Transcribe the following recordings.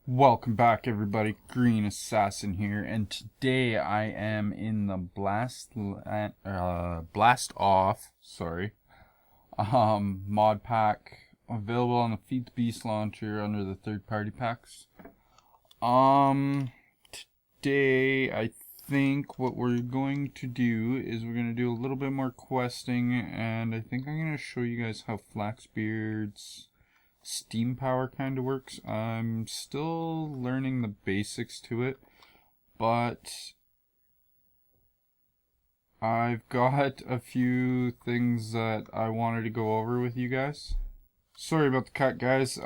Welcome back, everybody. Green Assassin here, and today I am in the Blast Off, mod pack available on the Feed the Beast launcher under the third-party packs. Today I think what we're going to do is we're going to do a little bit more questing, and I think I'm going to show you guys how Flaxbeard's Steam Power kind of works. I'm still learning the basics to it, but I've got a few things that I wanted to go over with you guys. Sorry about the cut, guys.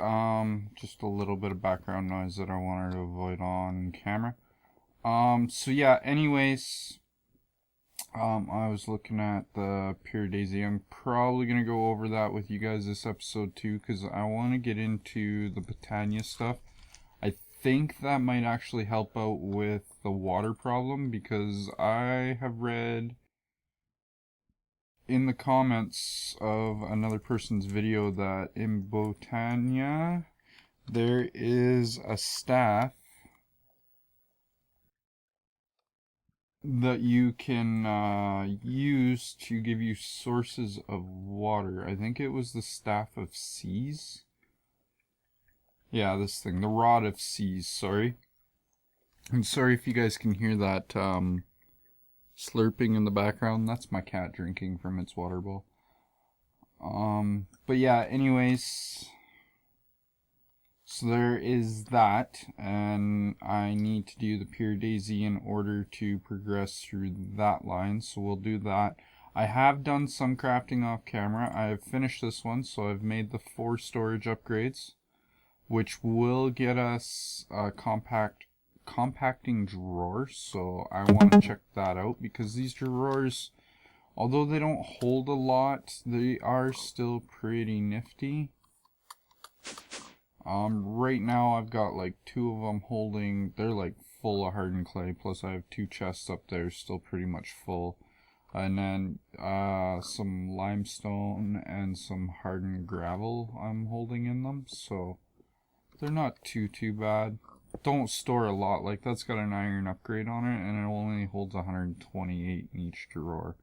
Just a little bit of background noise that I wanted to avoid on camera. So yeah, anyways, I was looking at the Pure Daisy. I'm probably going to go over that with you guys this episode too, because I want to get into the Botania stuff. I think that might actually help out with the water problem, because I have read in the comments of another person's video that in Botania there is a staff that you can use to give you sources of water. I think it was the Staff of Seas. Yeah, this thing, the Rod of Seas, sorry. I'm sorry if you guys can hear that slurping in the background. That's my cat drinking from its water bowl. But yeah, anyways, so there is that, and I need to do the Pure Daisy in order to progress through that line, so we'll do that. I have done some crafting off camera. I have finished this one, so I've made the 4 storage upgrades, which will get us a compacting drawer, so I want to check that out, because these drawers, although they don't hold a lot, they are still pretty nifty. Right now I've got like 2 of them holding, they're like full of hardened clay, plus I have 2 chests up there still pretty much full. And then some limestone and some hardened gravel I'm holding in them, so they're not too bad. Don't store a lot, like that's got an iron upgrade on it, and it only holds 128 in each drawer.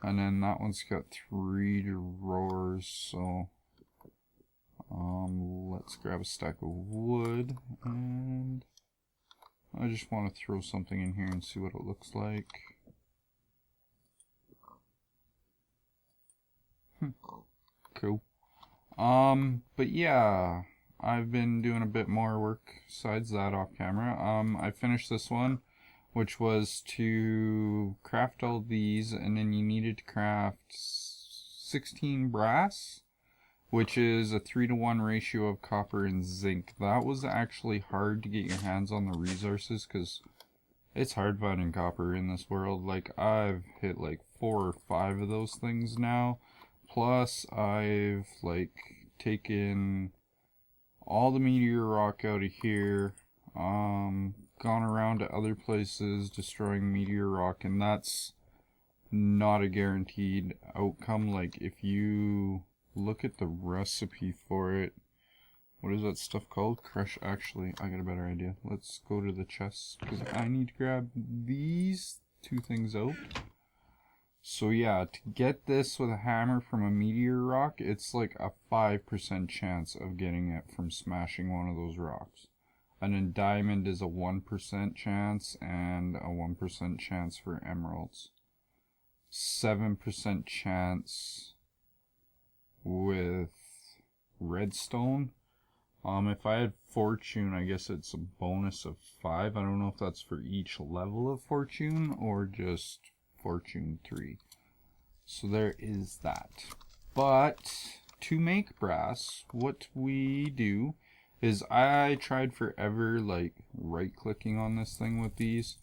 And then that one's got 3 drawers, so let's grab a stack of wood, and I just want to throw something in here and see what it looks like. Cool. But yeah, I've been doing a bit more work besides that off camera. I finished this one, which was to craft all these, and then you needed to craft 16 brass, which is a 3-to-1 ratio of copper and zinc. That was actually hard to get your hands on the resources, because it's hard finding copper in this world. Like, I've hit like 4 or 5 of those things now. Plus, I've like taken all the meteor rock out of here, gone around to other places destroying meteor rock, and that's not a guaranteed outcome. Like, if you look at the recipe for it, what is that stuff called? Actually, I got a better idea. Let's go to the chest, because I need to grab these 2 things out. So yeah, to get this with a hammer from a meteor rock, it's like a 5% chance of getting it from smashing one of those rocks. And then diamond is a 1% chance, and a 1% chance for emeralds. 7% chance with redstone. If I had fortune, I guess it's a bonus of 5. I don't know if that's for each level of fortune or just fortune 3. So there is that. But to make brass, what we do is, I tried forever like right clicking on this thing with these.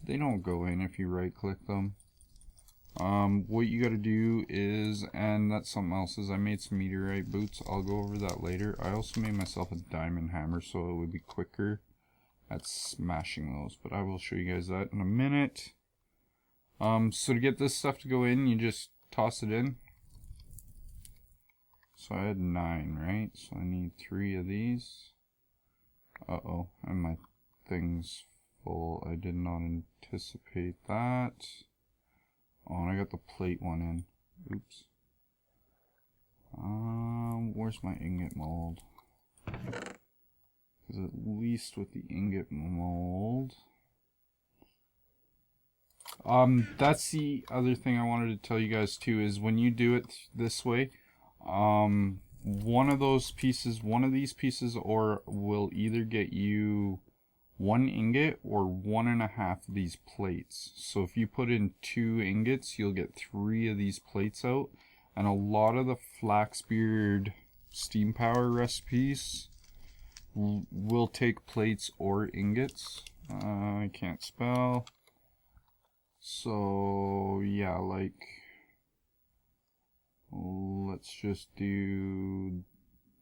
They don't go in if you right click them. What you gotta do is, and that's something else, is I made some meteorite boots. I'll go over that later. I also made myself a diamond hammer so it would be quicker at smashing those, but I will show you guys that in a minute. So to get this stuff to go in, you just toss it in. So I had 9, right? So I need 3 of these. Uh-oh, and my thing's full. I did not anticipate that. Oh, and I got the plate one in. Oops. Where's my ingot mold? Because at least with the ingot mold... that's the other thing I wanted to tell you guys too, is when you do it this way, one of these pieces will either get you 1 ingot or 1.5 of these plates. So if you put in 2 ingots, you'll get 3 of these plates out. And a lot of the Flaxbeard Steam Power recipes will take plates or ingots. I can't spell. So yeah, like, let's just do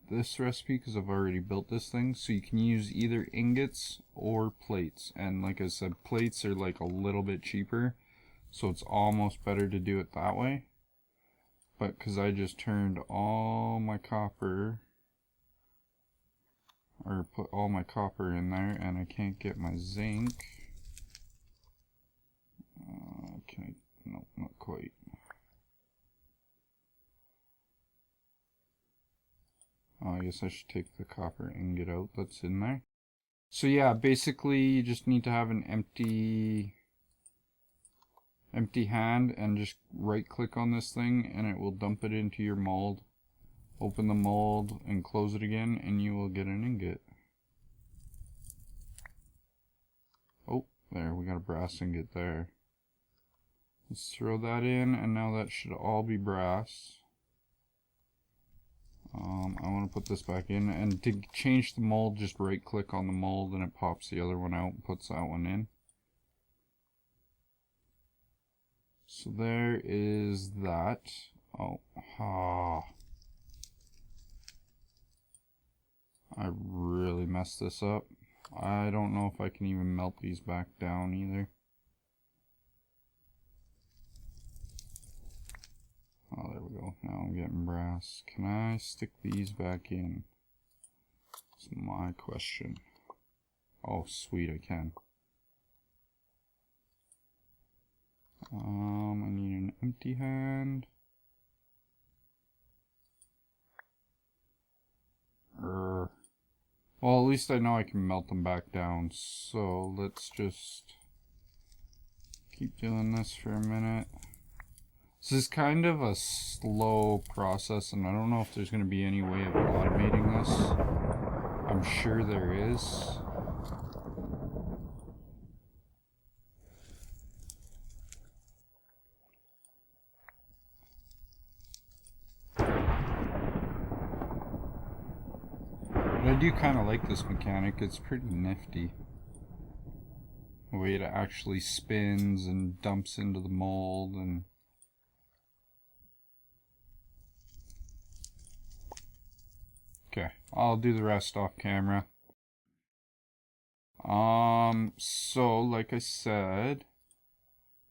this recipe because I've already built this thing. So you can use either ingots or plates, and like I said, plates are like a little bit cheaper, so it's almost better to do it that way. But because I just turned all my copper, or put all my copper in there, and I can't get my zinc. Okay, no, not quite. Oh, I guess I should take the copper ingot out that's in there. So yeah, basically you just need to have an empty hand and just right click on this thing and it will dump it into your mold. Open the mold and close it again and you will get an ingot. Oh, there, we got a brass ingot there. Let's throw that in, and now that should all be brass. I want to put this back in, and to change the mold, just right click on the mold and it pops the other one out and puts that one in. So there is that. I really messed this up. I don't know if I can even melt these back down either. Oh, there we go. Now I'm getting brass. Can I stick these back in? That's my question. Oh, sweet, I can. I need an empty hand. Well, at least I know I can melt them back down. So let's just keep doing this for a minute. This is kind of a slow process, and I don't know if there's going to be any way of automating this. I'm sure there is. But I do kind of like this mechanic. It's pretty nifty. The way it actually spins and dumps into the mold and... Okay, I'll do the rest off camera. So like I said,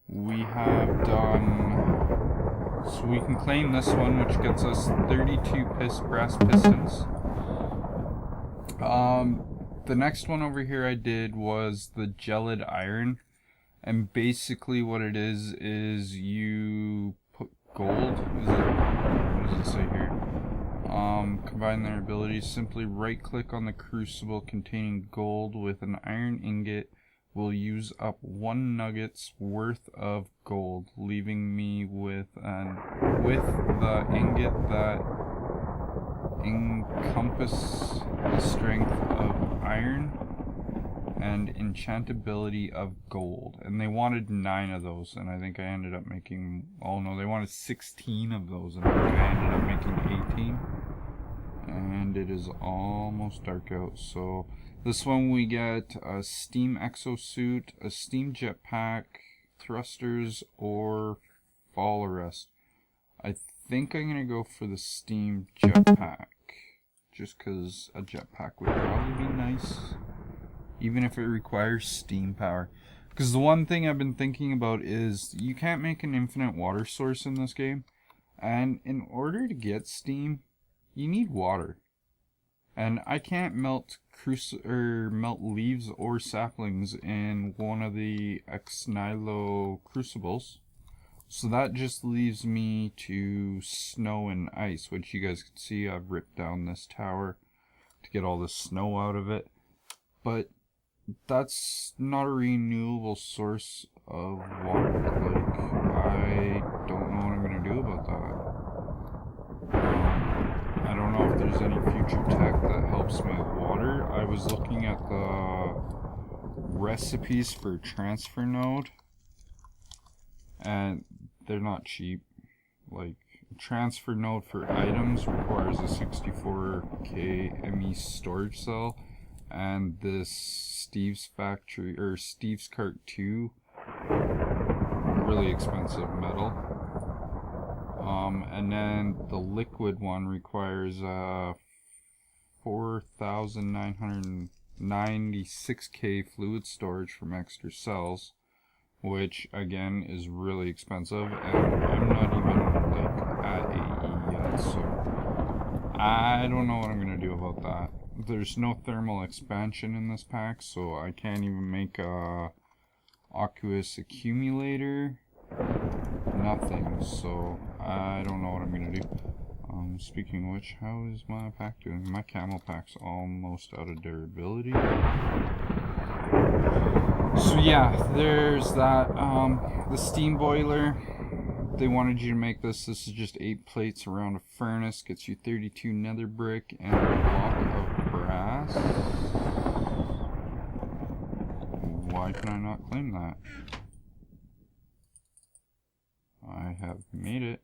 we have done, so we can claim this one, which gets us 32 brass pistons. The next one over here I did was the gelid iron, and basically what it is you put gold, what does it say here? Combine their abilities. Simply right click on the crucible containing gold with an iron ingot. Will use up 1 nugget's worth of gold, leaving me with the ingot that encompass the strength of iron and enchantability of gold. And they wanted 9 of those, and I think I ended up making, oh no, they wanted 16 of those, and I think I ended up making 18. And it is almost dark out, so this one we get a steam exosuit, a steam jetpack, thrusters, or fall arrest. I think I'm gonna go for the steam jetpack, just because a jetpack would probably be nice, even if it requires steam power. Because the one thing I've been thinking about is you can't make an infinite water source in this game, and in order to get steam, you need water. And I can't melt melt leaves or saplings in one of the X-Nilo crucibles. So that just leaves me to snow and ice, which you guys can see I've ripped down this tower to get all the snow out of it. But that's not a renewable source of water. Like, I don't know what I'm going to do about that. I don't know if there's any future tech that helps me with water. I was looking at the recipes for transfer node, and they're not cheap. Like, transfer node for items requires a 64K ME storage cell, and this Steve's Factory or Steve's Cart 2, really expensive metal. And then the liquid one requires 4,996K fluid storage from extra cells, which again is really expensive, and I'm not even like at AE yet, so I don't know what I'm gonna do about that. There's no thermal expansion in this pack, so I can't even make a aqueous accumulator. Nothing, so I don't know what I'm gonna do. Speaking of which, how is my pack doing? My camo pack's almost out of durability. So yeah, there's that. The steam boiler, they wanted you to make this. This is just 8 plates around a furnace. Gets you 32 nether brick and a block of brass. Why can I not claim that? I have made it.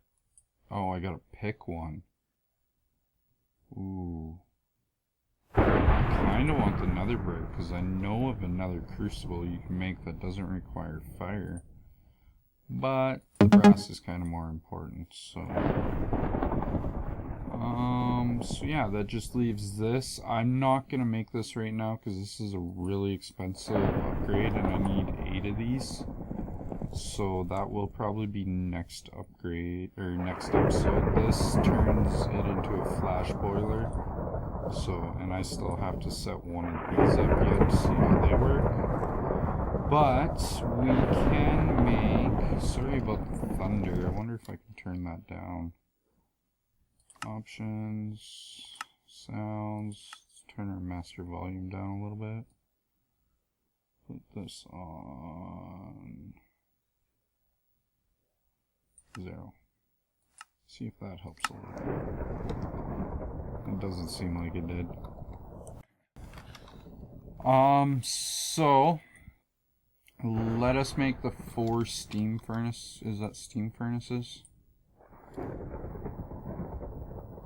Oh, I gotta pick one. Ooh. I kinda want the nether brick, because I know of another crucible you can make that doesn't require fire. But the brass is kinda more important, so... So yeah, that just leaves this. I'm not gonna make this right now, because this is a really expensive upgrade, and I need 8 of these. So that will probably be next upgrade, or next episode. This turns it into a flash boiler. So, and I still have to set one of these up yet to see how they work. But we can make, sorry about the thunder, I wonder if I can turn that down. Options, sounds, let's turn our master volume down a little bit. Put this on 0. See if that helps a little. It doesn't seem like it did. So let us make the 4 steam furnace. Is that steam furnaces?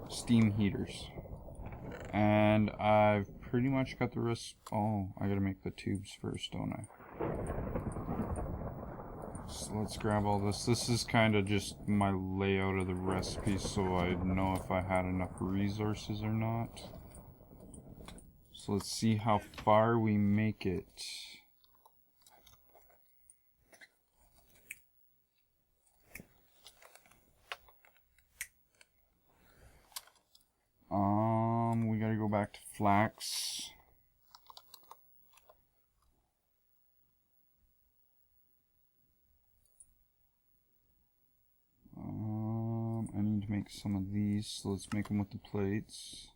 Steam heaters. And I've pretty much got the rest. Oh, I gotta make the tubes first, don't I? So let's grab all this. This is kind of just my layout of the recipe, so I know if I had enough resources or not. So let's see how far we make it. We gotta go back to flax. I need to make some of these, so let's make them with the plates.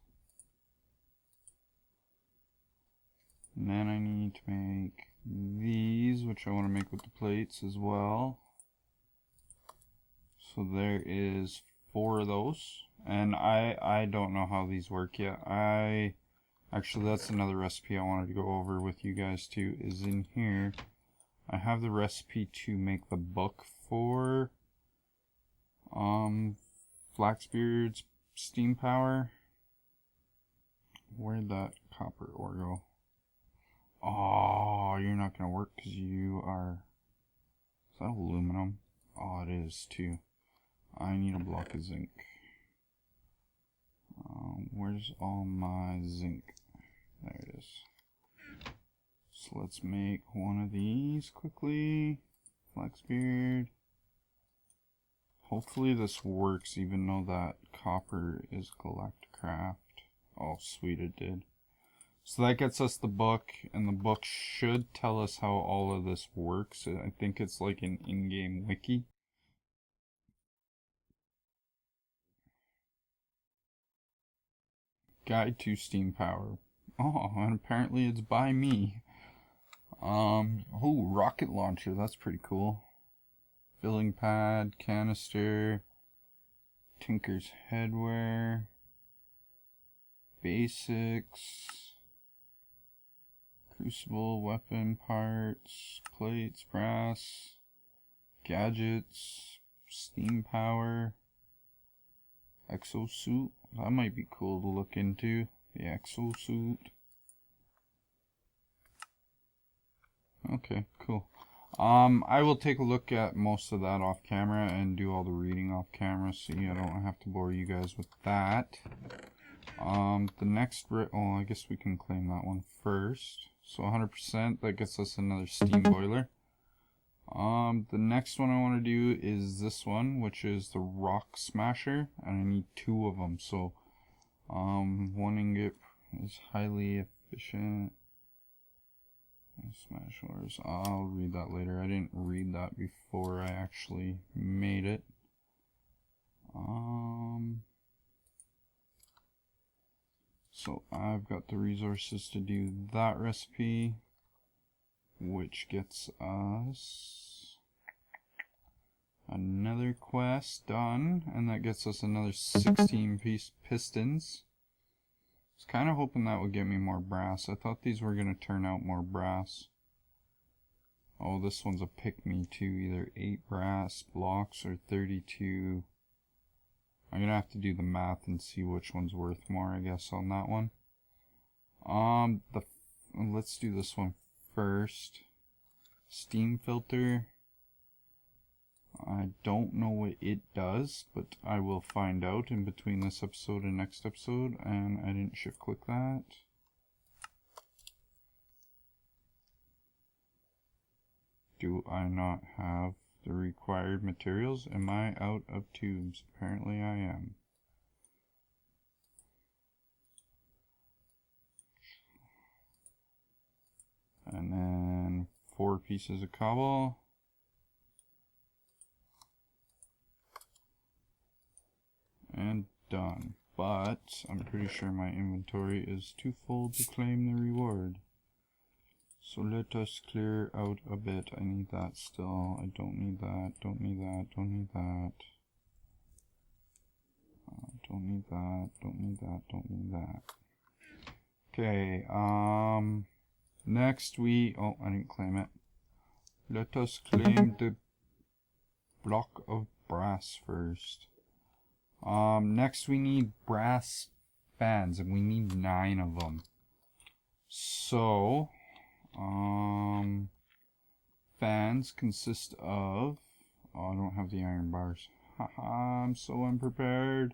And then I need to make these, which I want to make with the plates as well. So there is 4 of those. And I don't know how these work yet. Actually, that's another recipe I wanted to go over with you guys too, is in here. I have the recipe to make the book for Flaxbeard Steam Power. Where'd that copper ore go? Oh, you're not gonna work because you are... Is that aluminum? Oh, it is too. I need a block of zinc. Where's all my zinc? There it is. So let's make one of these quickly. Flaxbeard. Hopefully this works, even though that copper is collect craft. Oh, sweet, it did. So that gets us the book, and the book should tell us how all of this works. I think it's like an in-game wiki. Guide to Steam Power. Oh, and apparently it's by me. Oh, rocket launcher, that's pretty cool. Filling pad, canister, Tinker's headwear, basics, crucible, weapon parts, plates, brass, gadgets, steam power, exosuit. That might be cool to look into, the exosuit. Okay, cool. I will take a look at most of that off camera and do all the reading off camera, so I don't have to bore you guys with that. The next, I guess we can claim that one first. So 100%, that gets us another steam boiler. The next one I want to do is this one, which is the rock smasher, and I need 2 of them. So, 1 ingot is highly efficient. Smash ores. I'll read that later. I didn't read that before I actually made it. So I've got the resources to do that recipe, which gets us another quest done, and that gets us another 16 piece pistons. I was kind of hoping that would get me more brass. I thought these were going to turn out more brass. Oh, this one's a pick-me too, either 8 brass blocks or 32. I'm going to have to do the math and see which one's worth more, I guess, on that one. Let's do this one first. Steam filter. I don't know what it does, but I will find out in between this episode and next episode, and I didn't shift click that. Do I not have the required materials? Am I out of tubes? Apparently I am. And then 4 pieces of cobble. And done. But I'm pretty sure my inventory is too full to claim the reward. So let us clear out a bit. I need that still. I don't need that. Don't need that. Don't need that. Don't need that. Don't need that. Don't need that. Okay. Next oh, I didn't claim it. Let us claim the block of brass first. Next we need brass fans, and we need 9 of them. So, fans consist of, oh, I don't have the iron bars. Haha, I'm so unprepared.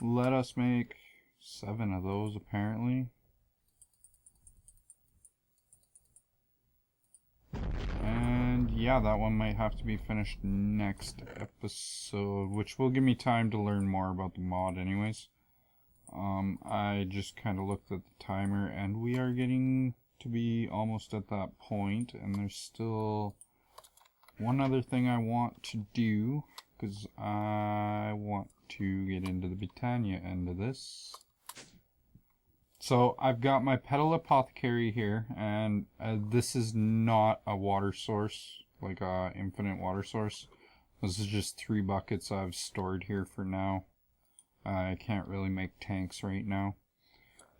Let us make 7 of those, apparently. And yeah, that one might have to be finished next episode, which will give me time to learn more about the mod anyways. I just kind of looked at the timer, and we are getting to be almost at that point, and there's still one other thing I want to do, because I want to get into the Britannia end of this. So I've got my pedal apothecary here, and this is not a water source, like a infinite water source. This is just 3 buckets I've stored here for now. I can't really make tanks right now.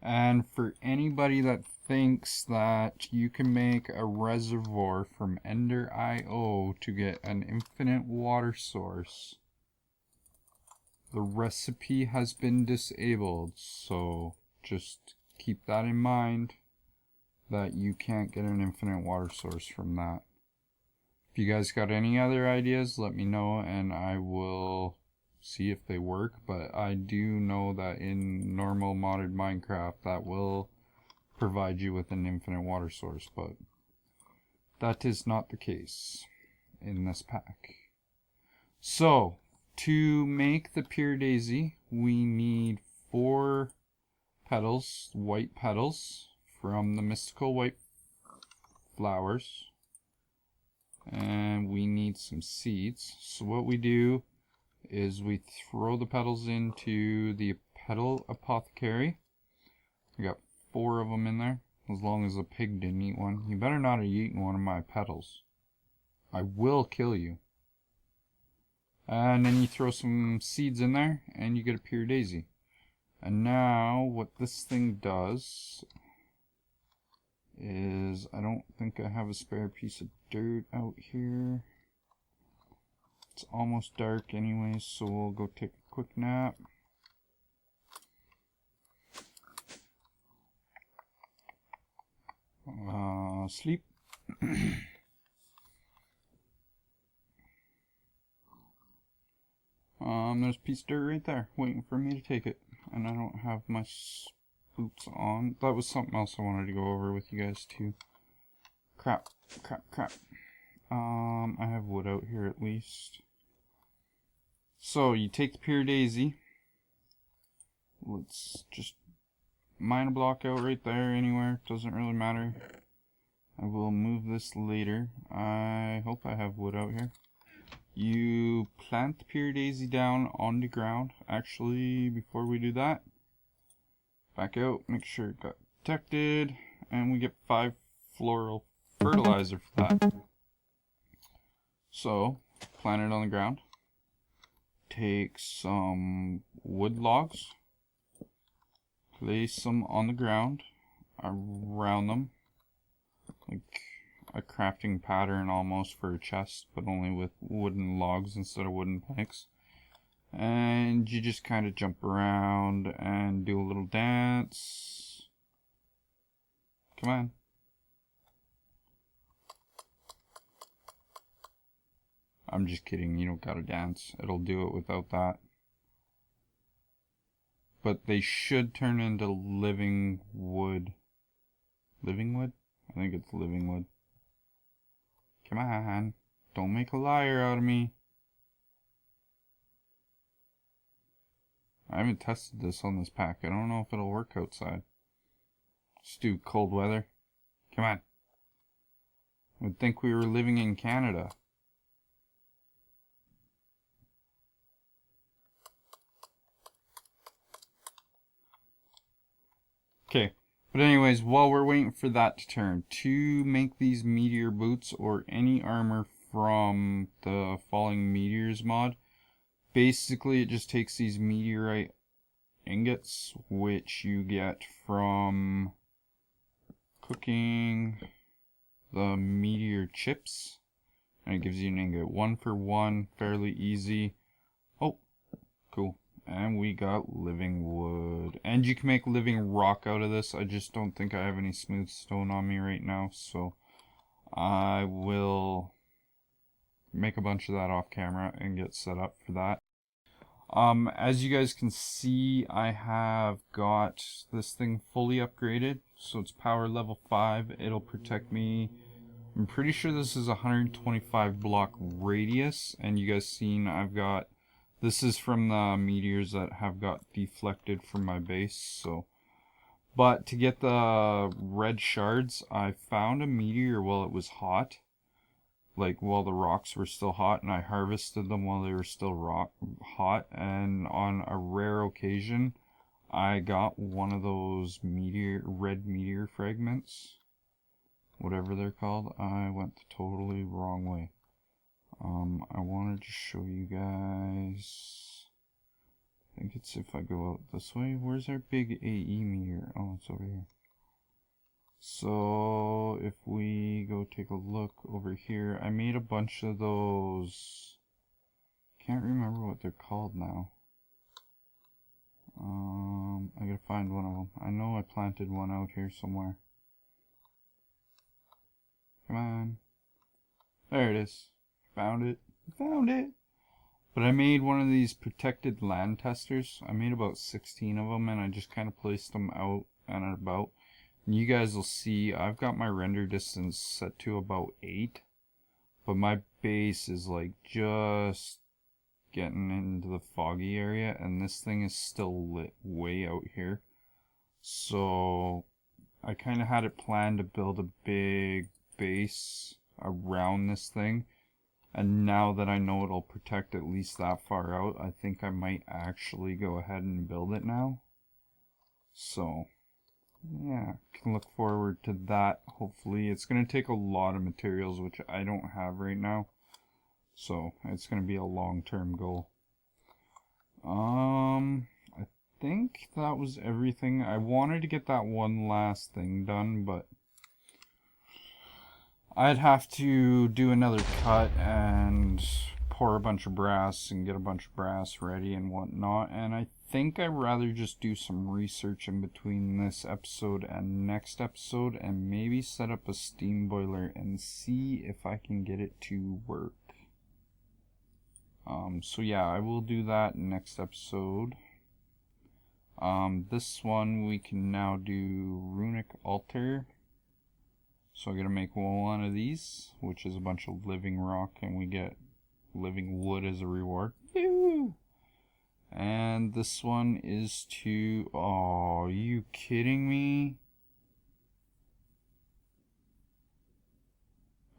And for anybody that thinks that you can make a reservoir from Ender.io to get an infinite water source, the recipe has been disabled, so just keep that in mind, that you can't get an infinite water source from that. If you guys got any other ideas, let me know and I will see if they work, but I do know that in normal modded Minecraft that will provide you with an infinite water source, but that is not the case in this pack. So, to make the Pure Daisy, we need 4 petals, white petals from the mystical white flowers. And we need some seeds. So what we do is we throw the petals into the petal apothecary. We got 4 of them in there, as long as the pig didn't eat one. You better not have eaten one of my petals. I will kill you. And then you throw some seeds in there and you get a pure daisy. And now what this thing does is, I don't think I have a spare piece of dirt out here. It's almost dark anyways, so we'll go take a quick nap. Sleep. There's a piece of dirt right there, waiting for me to take it. And I don't have my boots on. That was something else I wanted to go over with you guys too. Crap. I have wood out here at least. So you take the pure daisy. Let's just mine a block out right there anywhere. Doesn't really matter. I will move this later. I hope I have wood out here. You plant the pure daisy down on the ground. Actually, before we do that, back out, make sure it got protected, and we get 5 floral fertilizer for that. So, plant it on the ground. Take some wood logs, place them on the ground around them, like a crafting pattern almost for a chest, but only with wooden logs instead of wooden planks. And you just kind of jump around and do a little dance. Come on. I'm just kidding, you don't gotta dance. It'll do it without that. But they should turn into living wood. Living wood? I think it's living wood. Come on, don't make a liar out of me. I haven't tested this on this pack. I don't know if it'll work outside. Let's do cold weather. Come on. I would think we were living in Canada. Okay. But anyways, while we're waiting for that to turn, to make these meteor boots or any armor from the Falling Meteors mod, basically it just takes these meteorite ingots, which you get from cooking the meteor chips, and it gives you an ingot. 1 for 1, fairly easy. Oh, cool. And we got living wood. And you can make living rock out of this. I just don't think I have any smooth stone on me right now. So I will make a bunch of that off camera and get set up for that. As you guys can see, I have got this thing fully upgraded. So it's power level 5. It'll protect me. I'm pretty sure this is 125 block radius. And you guys seen I've got... This is from the meteors that have got deflected from my base, so. But to get the red shards, I found a meteor while it was hot. Like while the rocks were still hot, and I harvested them while they were still hot. And on a rare occasion, I got one of those red meteor fragments. Whatever they're called. I went the totally wrong way. I wanted to show you guys, I think it's if I go out this way. Where's our big AE meteor? Oh, it's over here. So, if we go take a look over here, I made a bunch of those, can't remember what they're called now. I gotta find one of them. I know I planted one out here somewhere. Come on. There it is. Found it. But I made one of these protected land testers. I made about 16 of them, and I just kind of placed them out and about. And you guys will see I've got my render distance set to about 8. But my base is like just getting into the foggy area, and this thing is still lit way out here. So I kind of had it planned to build a big base around this thing. And now that I know it'll protect at least that far out, I think I might actually go ahead and build it now. So, yeah, can look forward to that, hopefully. It's going to take a lot of materials, which I don't have right now. So, it's going to be a long-term goal. I think that was everything. I wanted to get that one last thing done, but I'd have to do another cut and pour a bunch of brass and get a bunch of brass ready and whatnot. And I think I'd rather just do some research in between this episode and next episode and maybe set up a steam boiler and see if I can get it to work. So yeah, I will do that next episode. This one we can now do runic altar. So I'm going to make one of these, which is a bunch of living rock, and we get living wood as a reward. Woo! And this one is to... Oh, are you kidding me?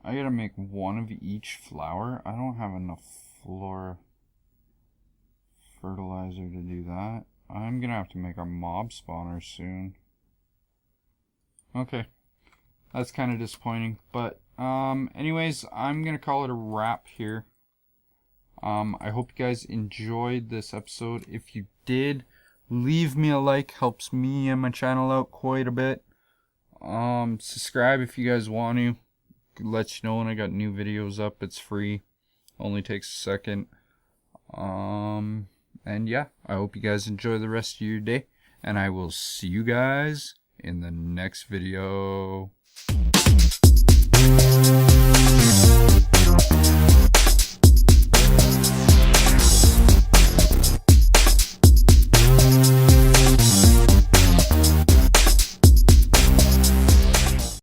I gotta make one of each flower? I don't have enough flora fertilizer to do that. I'm gonna have to make a mob spawner soon. Okay. That's kind of disappointing, but anyways, I'm gonna call it a wrap here. I hope you guys enjoyed this episode. If you did, leave me a like, helps me and my channel out quite a bit. Subscribe if you guys want to. Let you know when I got new videos up. It's free, only takes a second. And yeah, I hope you guys enjoy the rest of your day, and I will see you guys in the next video.